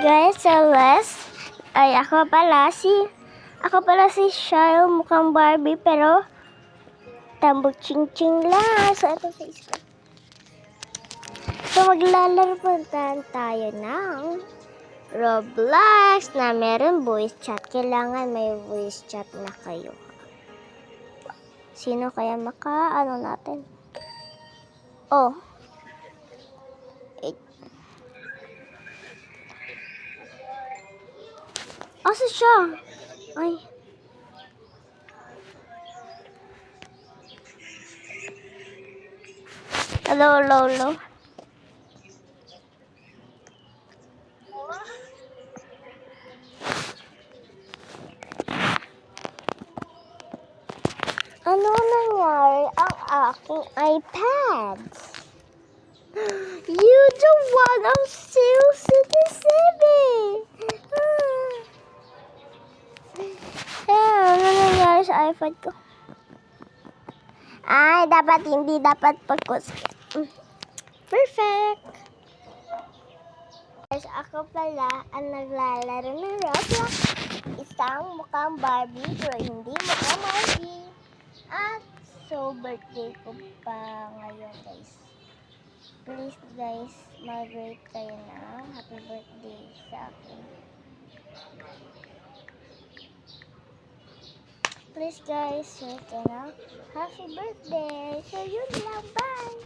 guys, ako pala si Shyle, mukhang Barbie, pero tambok ching-ching lang. So, ito face ko. So, maglalaro tayo ng Roblox na meron voice chat. Kailangan may voice chat na kayo. Sino kaya natin? Oh. Asa siya? Ay. Hello. Ano nangyari ang aking iPad? You the one of 067. Ano nangyari sa iPad ko? Ay, hindi dapat pagkus. Perfect. Guys, ako pala ang naglalaro ng Roblox. Isang mukhang Barbie, pero hindi mukhang Barbie. At so, birthday ko pa ngayon, guys. Please, guys, mag-rate kayo na happy birthday sa akin. Please, guys, rate kayo na happy birthday. So, yun lang. Bye!